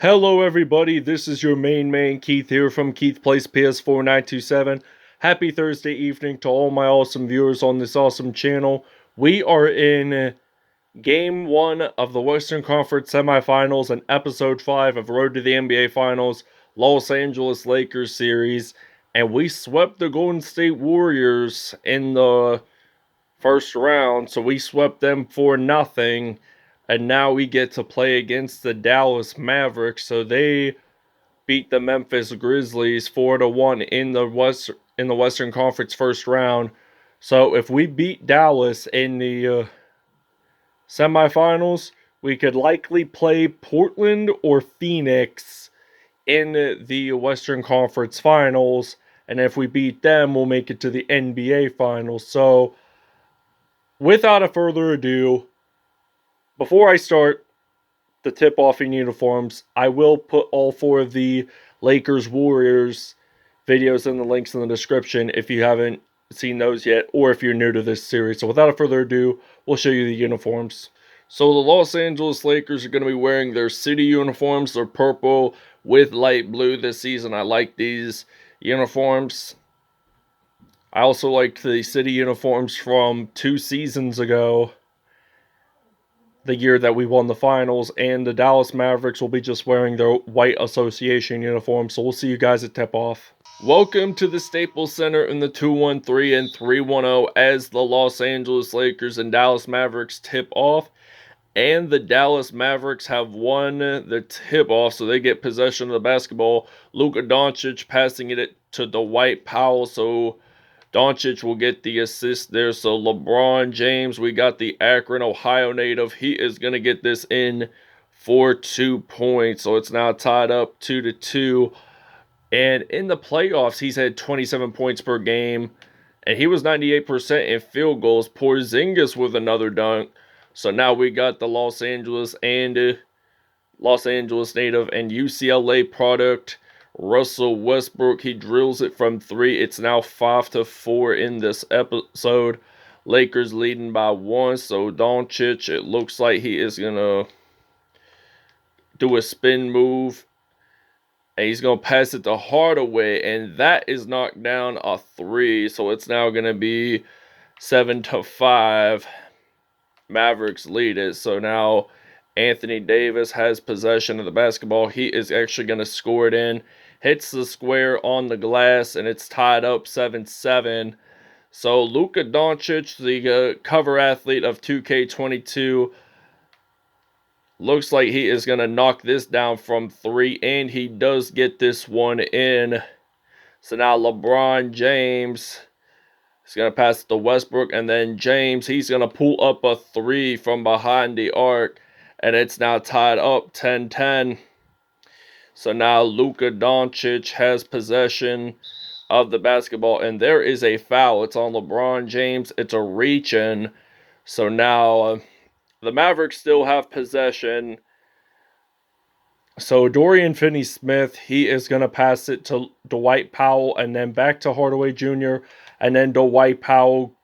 Hello everybody, this is your main man Keith here from Keith Plays PS4 927. Happy Thursday evening to all my awesome viewers on this awesome channel. We are in Game 1 of the Western Conference Semifinals and Episode 5 of Road to the NBA Finals, Los Angeles Lakers series. And we swept the Golden State Warriors in the first round, so we swept them for nothing. And now we get to play against the Dallas Mavericks, so they beat the Memphis Grizzlies 4-1 in the Western Conference first round. So if we beat Dallas in the semifinals, we could likely play Portland or Phoenix in the Western Conference Finals, and if we beat them, we'll make it to the NBA Finals. So without a further ado, before I start the tip-off in uniforms, I will put all four of the Lakers-Warriors videos in the links in the description if you haven't seen those yet, or if you're new to this series. So without further ado, we'll show you the uniforms. So the Los Angeles Lakers are going to be wearing their city uniforms. They're purple with light blue this season. I like these uniforms. I also like the city uniforms from 2 seasons ago, the year that we won the finals, and the Dallas Mavericks will be just wearing their white association uniform. So we'll see you guys at tip-off. Welcome to the Staples Center in the 2-1-3 and 3-1-0 as the Los Angeles Lakers and Dallas Mavericks tip off. And the Dallas Mavericks have won the tip-off, so they get possession of the basketball. Luka Doncic passing it to Dwight Howard, so Doncic will get the assist there. So LeBron James, we got the Akron, Ohio native. He is going to get this in for 2 points. So it's now tied up 2-2. And in the playoffs, he's had 27 points per game. And he was 98% in field goals. Porzingis with another dunk. So now we got the Los Angeles native and UCLA product, Russell Westbrook. He drills it from 3. It's now 5-4 in this episode. Lakers leading by 1. So Doncic, it looks like he is going to do a spin move. And he's going to pass it to Hardaway. And that is knocked down a 3. So it's now going to be 7-5. Mavericks lead it. So now Anthony Davis has possession of the basketball. He is actually going to score it in. Hits the square on the glass, and it's tied up 7-7. So Luka Doncic, the cover athlete of 2K22, looks like he is going to knock this down from 3, and he does get this one in. So now LeBron James, he's going to pass it to Westbrook, and then James, he's going to pull up a 3 from behind the arc, and it's now tied up 10-10. So now Luka Doncic has possession of the basketball, and there is a foul. It's on LeBron James. It's a reach-in. So now the Mavericks still have possession. So Dorian Finney-Smith, he is going to pass it to Dwight Powell and then back to Hardaway Jr. And then Dwight Powell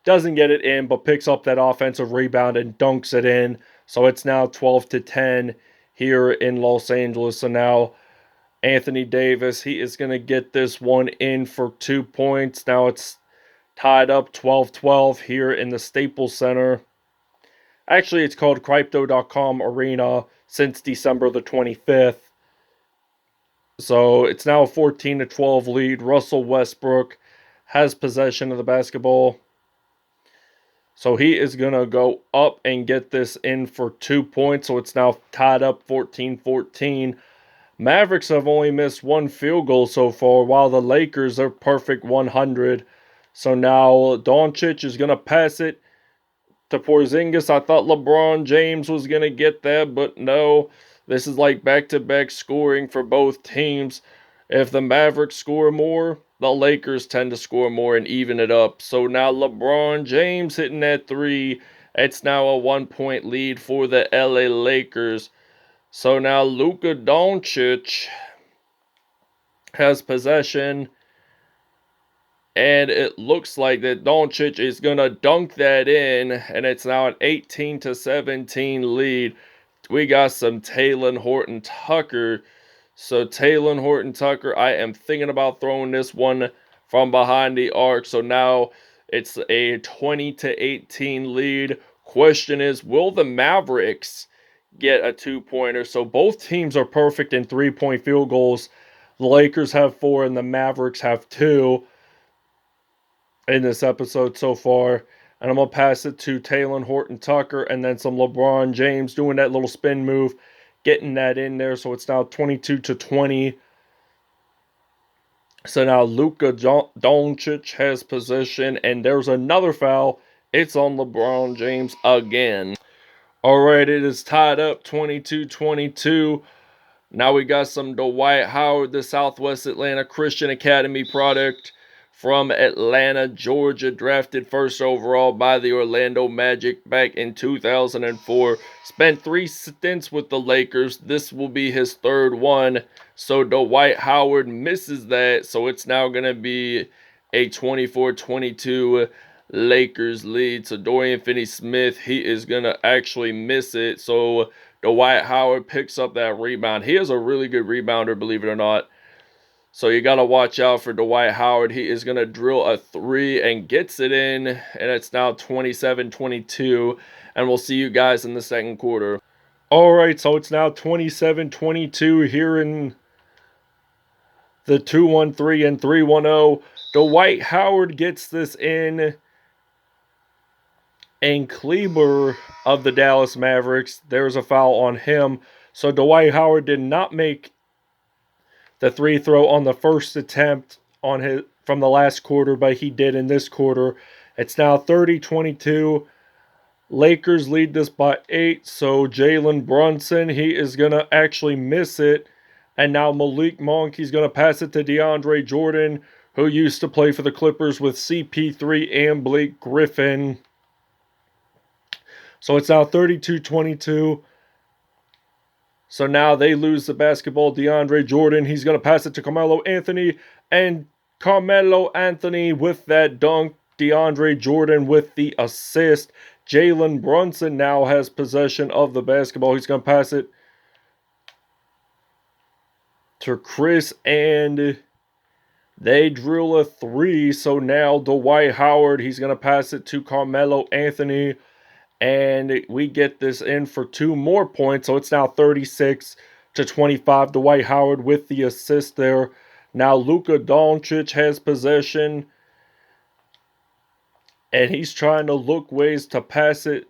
doesn't get it in, but picks up that offensive rebound and dunks it in. So it's now 12-10 here in Los Angeles. So now Anthony Davis, he is going to get this one in for 2 points. Now it's tied up 12-12 here in the Staples Center. Actually, it's called Crypto.com Arena since December the 25th. So it's now a 14-12 lead. Russell Westbrook has possession of the basketball. So he is going to go up and get this in for 2 points. So it's now tied up 14-14. Mavericks have only missed 1 field goal so far, while the Lakers are perfect 100. So now Doncic is going to pass it to Porzingis. I thought LeBron James was going to get that, but no. This is like back-to-back scoring for both teams. If the Mavericks score more, the Lakers tend to score more and even it up. So now LeBron James hitting that 3. It's now a 1-point lead for the LA Lakers. So now Luka Doncic has possession. And it looks like that Doncic is going to dunk that in. And it's now an 18-17 lead. we got some Talen Horton-Tucker. So Talen Horton-Tucker, I am thinking about throwing this one from behind the arc. So now it's a 20-18 lead. Question is, will the Mavericks get a two-pointer? So both teams are perfect in three-point field goals. The Lakers have 4 and the Mavericks have 2 in this episode so far. And I'm going to pass it to Talen Horton-Tucker and then some LeBron James doing that little spin move, getting that in there. So it's now 22-20. So now Luka Doncic has possession, and there's another foul. It's on LeBron James again. All right, it is tied up 22-22. Now we got some Dwight Howard, the Southwest Atlanta Christian Academy product from Atlanta, Georgia, drafted first overall by the Orlando Magic back in 2004. Spent 3 stints with the Lakers. This will be his 3rd one. So Dwight Howard misses that. So it's now going to be a 24-22 Lakers lead. So Dorian Finney-Smith, he is going to actually miss it. So Dwight Howard picks up that rebound. He is a really good rebounder, believe it or not. So you got to watch out for Dwight Howard. He is going to drill a 3 and gets it in. And it's now 27-22. And we'll see you guys in the second quarter. All right, so it's now 27-22 here in the 2-1-3 and 3-1-0. Dwight Howard gets this in. And Kleber of the Dallas Mavericks, there's a foul on him. So Dwight Howard did not make the 3 throw on the first attempt on his from the last quarter, but he did in this quarter. It's now 30-22. Lakers lead this by 8. So Jalen Brunson, he is going to actually miss it. And now Malik Monk, he's going to pass it to DeAndre Jordan, who used to play for the Clippers with CP3 and Blake Griffin. So it's now 32-22. So now they lose the basketball. DeAndre Jordan, he's going to pass it to Carmelo Anthony. And Carmelo Anthony with that dunk. DeAndre Jordan with the assist. Jalen Brunson now has possession of the basketball. He's going to pass it to Chris. And they drill a 3. So now Dwight Howard, he's going to pass it to Carmelo Anthony. And we get this in for 2 more points. So it's now 36-25. Dwight Howard with the assist there. Now Luka Doncic has possession. And he's trying to look ways to pass it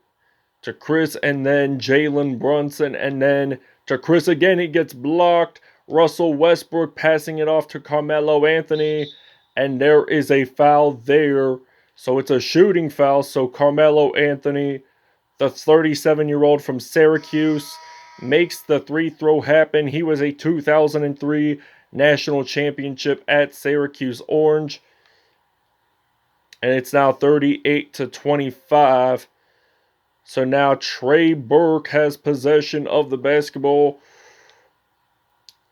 to Chris. And then Jalen Brunson. And then to Chris again. He gets blocked. Russell Westbrook passing it off to Carmelo Anthony. And there is a foul there. So it's a shooting foul. So Carmelo Anthony, the 37-year-old from Syracuse, makes the 3 throw happen. He was a 2003 national championship at Syracuse Orange. And it's now 38-25. So now Trey Burke has possession of the basketball.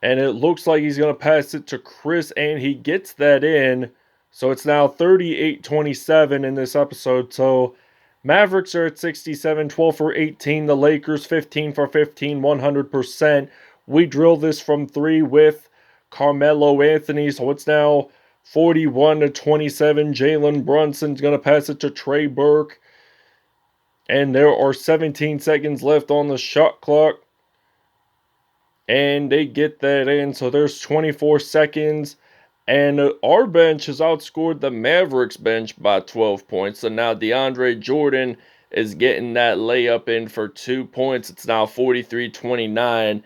And it looks like he's going to pass it to Chris, and he gets that in. So it's now 38-27 in this episode. So Mavericks are at 67, 12 for 18. The Lakers 15 for 15, 100%. We drill this from 3 with Carmelo Anthony. So it's now 41-27. Jalen Brunson's going to pass it to Trey Burke. And there are 17 seconds left on the shot clock. And they get that in. So there's 24 seconds. And our bench has outscored the Mavericks bench by 12 points. So now DeAndre Jordan is getting that layup in for 2 points. It's now 43-29.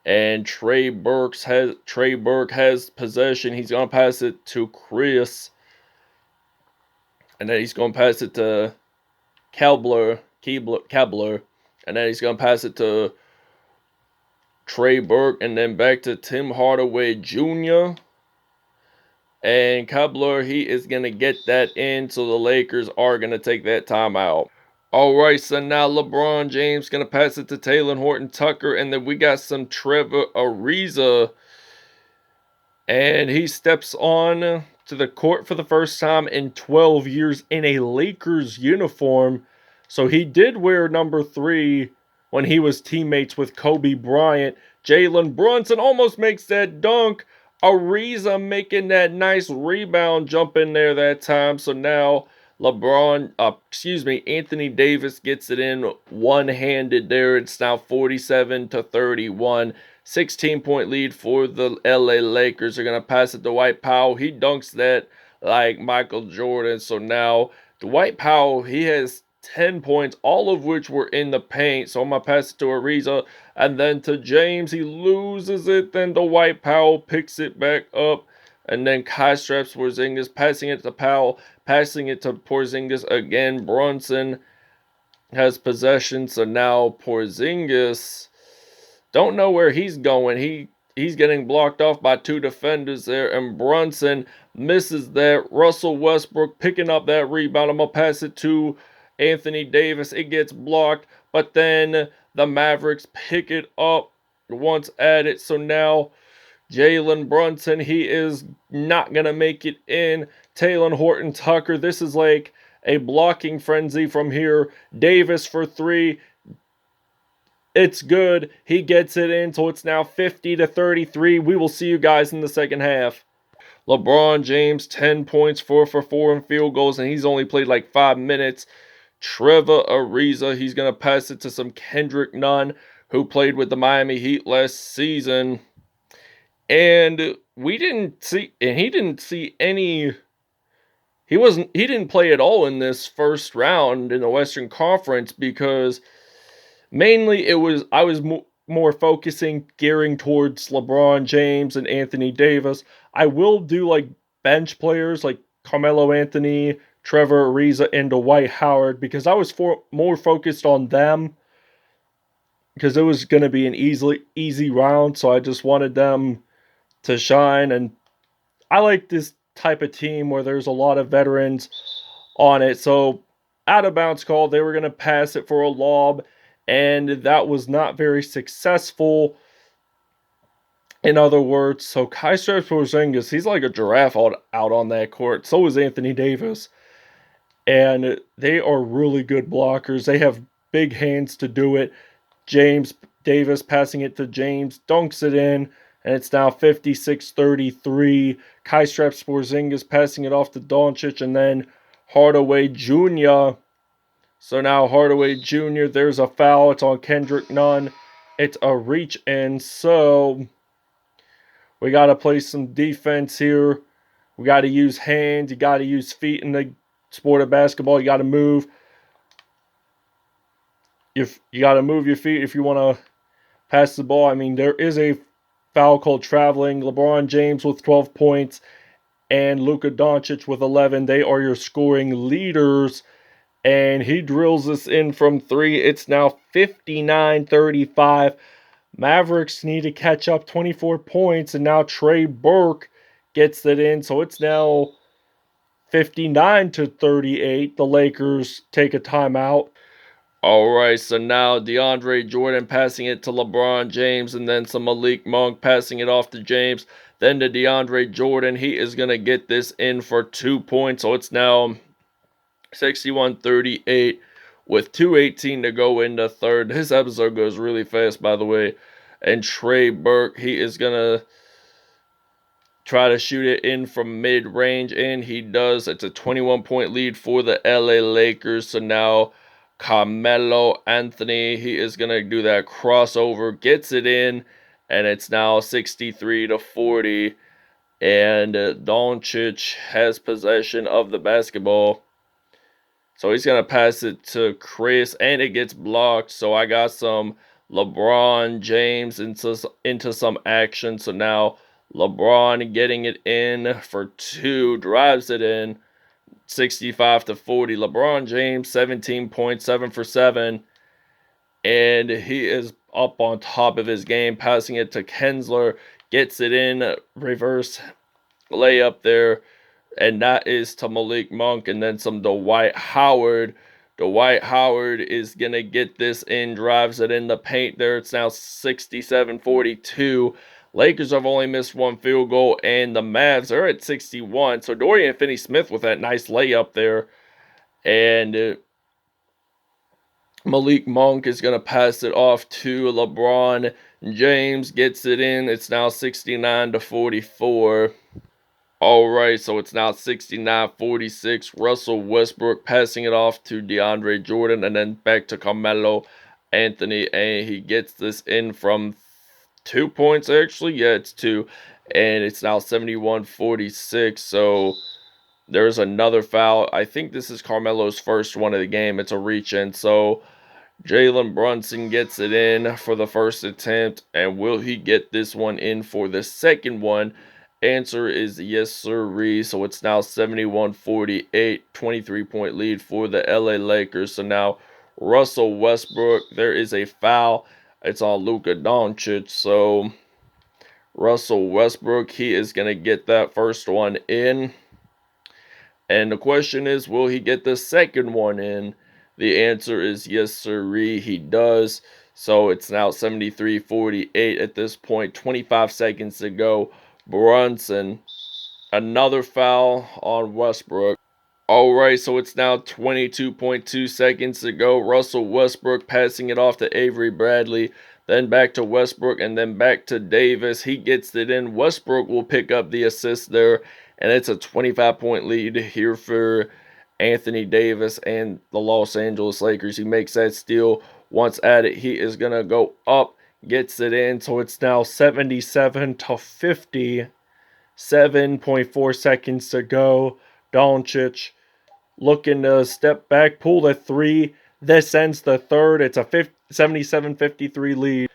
And Trey Burke has possession. He's going to pass it to Chris. And then he's going to pass it to Kebler. And then he's going to pass it to Trey Burke. And then back to Tim Hardaway Jr. And Kebler, he is going to get that in. So the Lakers are going to take that timeout. Alright, so now LeBron James going to pass it to Talen Horton-Tucker. And then we got some Trevor Ariza. And he steps on to the court for the first time in 12 years in a Lakers uniform. So he did wear number 3 when he was teammates with Kobe Bryant. Jalen Brunson almost makes that dunk. Ariza making that nice rebound jump in there that time. So now Anthony Davis gets it in one-handed there. It's now 47-31. 16-point lead for the LA Lakers. They're going to pass it to Dwight Powell. He dunks that like Michael Jordan. So now Dwight Powell, he has 10 points, all of which were in the paint. So I'm going to pass it to Ariza and then to James. He loses it. Then Dwight Powell picks it back up. And then Kristaps Porzingis passing it to Powell, passing it to Porzingis again. Brunson has possession. So now Porzingis, don't know where he's going. He's getting blocked off by two defenders there. And Brunson misses that. Russell Westbrook picking up that rebound. I'm going to pass it to Anthony Davis. It gets blocked. But then the Mavericks pick it up once at it. So now Jalen Brunson, he is not going to make it in. Talen Horton-Tucker, this is like a blocking frenzy from here. Davis for three. It's good. He gets it in, so it's now 50-33. We will see you guys in the second half. LeBron James, 10 points, 4 for 4 in field goals, and he's only played like 5 minutes. Trevor Ariza, he's going to pass it to some Kendrick Nunn, who played with the Miami Heat last season. And he didn't see any. He didn't play at all in this first round in the Western Conference because mainly I was more focusing gearing towards LeBron James and Anthony Davis. I will do like bench players like Carmelo Anthony, Trevor Ariza, and Dwight Howard because I was more focused on them because it was going to be an easy round, so I just wanted them to shine. And I like this type of team where there's a lot of veterans on it. So out of bounds call, they were going to pass it for a lob, and that was not very successful. In other words, so Kristaps Porzingis, he's like a giraffe out on that court. So is Anthony Davis. And they are really good blockers. They have big hands to do it. James Davis passing it to James, dunks it in, and it's now 56-33. Kristaps Porzingis passing it off to Doncic, and then Hardaway Jr. So now Hardaway Jr., there's a foul. It's on Kendrick Nunn. It's a reach in, so we got to play some defense here. We got to use hands. You got to use feet in the sport of basketball. You got to move. If you got to move your feet if you want to pass the ball. I mean, there is a foul called traveling. LeBron James with 12 points and Luka Doncic with 11. They are your scoring leaders. And he drills this in from three. It's now 59-35. Mavericks need to catch up 24 points. And now Trey Burke gets it in. So it's now 59-38. The Lakers take a timeout. Alright, so now DeAndre Jordan passing it to LeBron James, and then some Malik Monk passing it off to James. Then to DeAndre Jordan. He is going to get this in for 2 points. So it's now 61-38 with 2:18 to go in the third. This episode goes really fast, by the way. And Trey Burke, he is going to try to shoot it in from mid-range, and he does. It's a 21-point lead for the LA Lakers. So now Carmelo Anthony, he is going to do that crossover, gets it in, and it's now 63-40. And Doncic has possession of the basketball. So he's going to pass it to Chris, and it gets blocked. So I got some LeBron James into some action. So now LeBron getting it in for two, drives it in, 65-40. LeBron James, 17 points, 7 for 7. And he is up on top of his game, passing it to Kensler, gets it in, reverse layup there. And that is to Malik Monk, and then some Dwight Howard. Dwight Howard is going to get this in, drives it in the paint there. It's now 67-42. Lakers have only missed one field goal, and the Mavs are at 61. So Dorian Finney-Smith with that nice layup there. And Malik Monk is going to pass it off to LeBron James. Gets it in. It's now 69-44. All right, so it's now 69-46. Russell Westbrook passing it off to DeAndre Jordan and then back to Carmelo Anthony. And he gets this in from 2 points, actually. Yeah, it's 2. And it's now 71-46. So there's another foul. I think this is Carmelo's first one of the game. It's a reach in. So Jalen Brunson gets it in for the first attempt. And will he get this one in for the second one? Answer is yes, sirree. So it's now 71-48, 23-point lead for the LA Lakers. So now Russell Westbrook, there is a foul. It's on Luka Doncic. So Russell Westbrook, he is going to get that first one in. And the question is, will he get the second one in? The answer is yes, sirree, he does. So it's now 73-48 at this point. 25 seconds to go. Brunson, another foul on Westbrook. Alright, so it's now 22.2 seconds to go. Russell Westbrook passing it off to Avery Bradley. Then back to Westbrook and then back to Davis. He gets it in. Westbrook will pick up the assist there. And it's a 25-point lead here for Anthony Davis and the Los Angeles Lakers. He makes that steal. Once at it, he is going to go up. Gets it in. So it's now 77-50. 7.4 seconds to go. Doncic looking to step back, pull the 3. This ends the third. It's a 77-53 lead.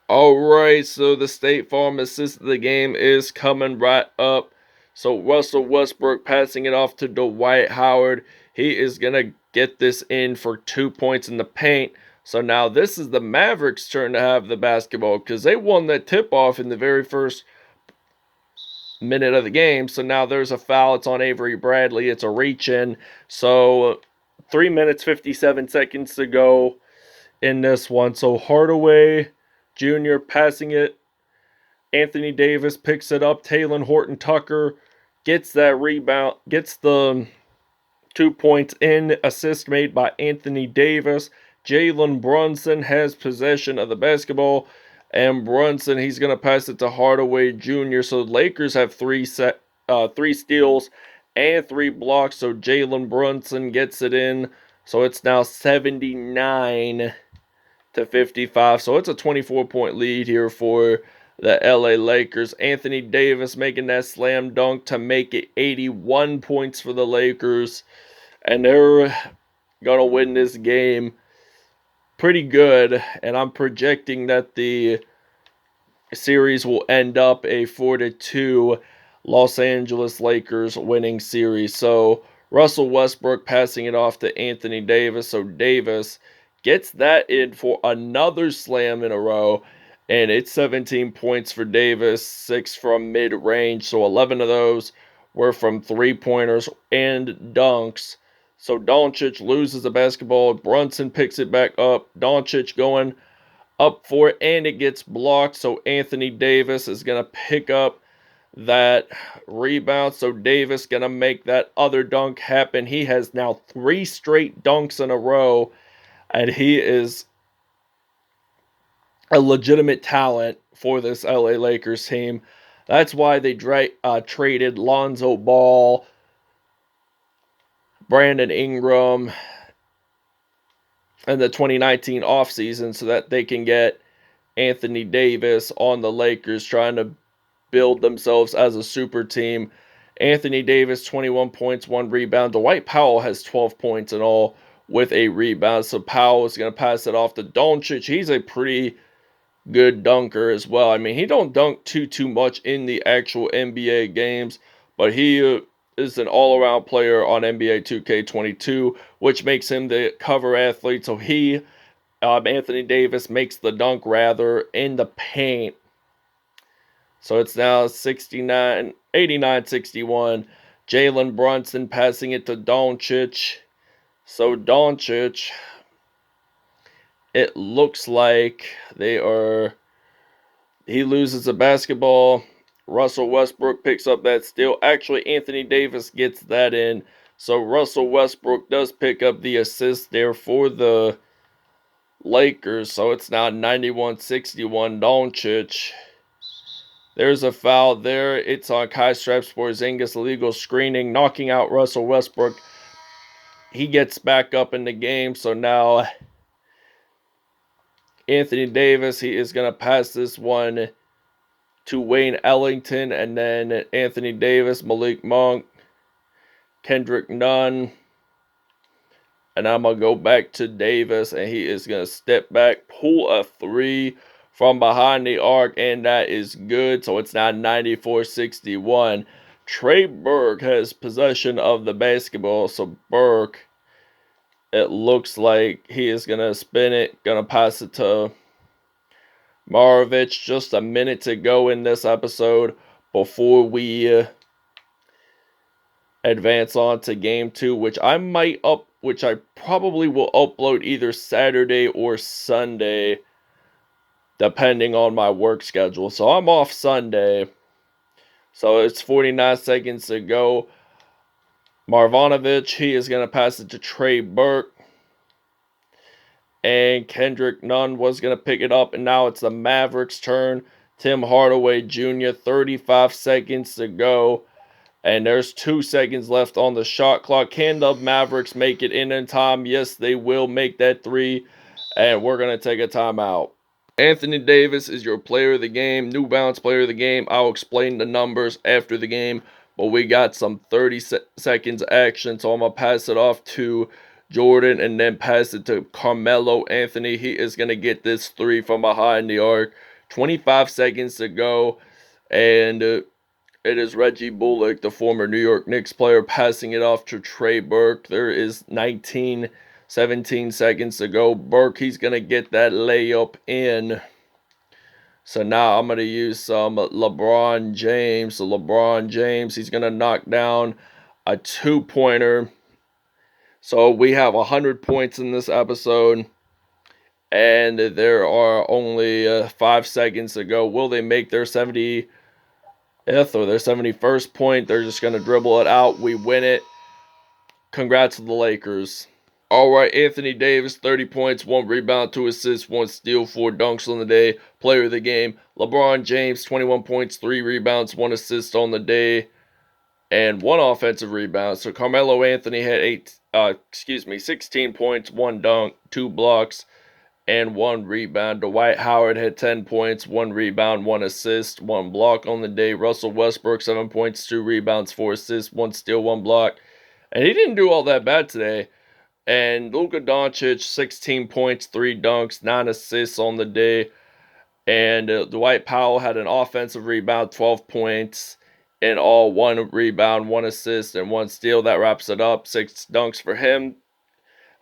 Alright, so the State Farm assist of the game is coming right up. So Russell Westbrook passing it off to Dwight Howard. He is going to get this in for 2 points in the paint. So now this is the Mavericks' turn to have the basketball because they won that tip-off in the very first minute of the game. So now there's a foul. It's on Avery Bradley. It's a reach-in. So 3 minutes, 57 seconds to go in this one. So Hardaway Jr. passing it. Anthony Davis picks it up. Talen Horton-Tucker gets that rebound, gets the 2 points in. Assist made by Anthony Davis. Jalen Brunson has possession of the basketball. And Brunson, he's going to pass it to Hardaway Jr. So the Lakers have 3 steals and 3 blocks. So Jalen Brunson gets it in. So it's now 79-55. So it's a 24-point lead here for the LA Lakers. Anthony Davis making that slam dunk to make it 81 points for the Lakers. And they're going to win this game pretty good. And I'm projecting that the series will end up a 4-2 Los Angeles Lakers winning series. So Russell Westbrook passing it off to Anthony Davis. So Davis gets that in for another slam in a row. And it's 17 points for Davis, 6 from mid-range. So 11 of those were from three-pointers and dunks. So Doncic loses the basketball. Brunson picks it back up. Doncic going up for it, and it gets blocked. So Anthony Davis is going to pick up that rebound. So Davis going to make that other dunk happen. He has now 3 straight dunks in a row, and he is a legitimate talent for this LA Lakers team. That's why they traded Lonzo Ball, Brandon Ingram, in the 2019 offseason so that they can get Anthony Davis on the Lakers, trying to build themselves as a super team. Anthony Davis, 21 points, 1 rebound. Dwight Powell has 12 points in all with a rebound. So Powell is going to pass it off to Doncic. He's a pretty good dunker as well. I mean, he don't dunk too much in the actual NBA games, but he is an all-around player on NBA 2K22, which makes him the cover athlete. So Anthony Davis makes the dunk rather in the paint. So it's now 89-61. Jalen Brunson passing it to Doncic. So Doncic, it looks like he loses the basketball. Russell Westbrook picks up that steal. Actually, Anthony Davis gets that in. So Russell Westbrook does pick up the assist there for the Lakers. So it's now 91-61 Doncic. There's a foul there. It's on Kai Straps Porzingis, illegal screening, knocking out Russell Westbrook. He gets back up in the game. So now Anthony Davis, he is going to pass this one to Wayne Ellington. And then Anthony Davis, Malik Monk, Kendrick Nunn. And I'm going to go back to Davis. And he is going to step back, pull a three from behind the arc, and that is good. So it's now 94-61. Trey Burke has possession of the basketball. So Burke, it looks like he is going to spin it, going to pass it to Maravich. Just a minute to go in this episode before we advance on to game 2, which I probably will upload either Saturday or Sunday, depending on my work schedule. So I'm off Sunday. So it's 49 seconds to go. Marjanovic, he is going to pass it to Trey Burke. And Kendrick Nunn was going to pick it up. And now it's the Mavericks' turn. Tim Hardaway Jr., 35 seconds to go. And there's 2 seconds left on the shot clock. Can the Mavericks make it in time? Yes, they will make that 3. And we're going to take a timeout. Anthony Davis is your player of the game, New Balance player of the game. I'll explain the numbers after the game, but we got some 30 seconds action, so I'm going to pass it off to Jordan and then pass it to Carmelo Anthony. He is going to get this 3 from behind the arc. 25 seconds to go, and it is Reggie Bullock, the former New York Knicks player, passing it off to Trey Burke. There is 17 seconds to go. Burke, he's going to get that layup in. So now I'm going to use some LeBron James. So LeBron James, he's going to knock down a 2-pointer. So we have 100 points in this episode. And there are only 5 seconds to go. Will they make their 70th or their 71st point? They're just going to dribble it out. We win it. Congrats to the Lakers. Alright, Anthony Davis, 30 points, 1 rebound, 2 assists, 1 steal, 4 dunks on the day. Player of the game. LeBron James, 21 points, 3 rebounds, 1 assist on the day, and 1 offensive rebound. So Carmelo Anthony had 16 points, 1 dunk, 2 blocks, and 1 rebound. Dwight Howard had 10 points, 1 rebound, 1 assist, 1 block on the day. Russell Westbrook, 7 points, 2 rebounds, 4 assists, 1 steal, 1 block. And he didn't do all that bad today. And Luka Doncic, 16 points, 3 dunks, 9 assists on the day. And Dwight Powell had an offensive rebound, 12 points in all, 1 rebound, 1 assist, and 1 steal. That wraps it up. 6 dunks for him.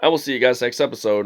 And we'll see you guys next episode.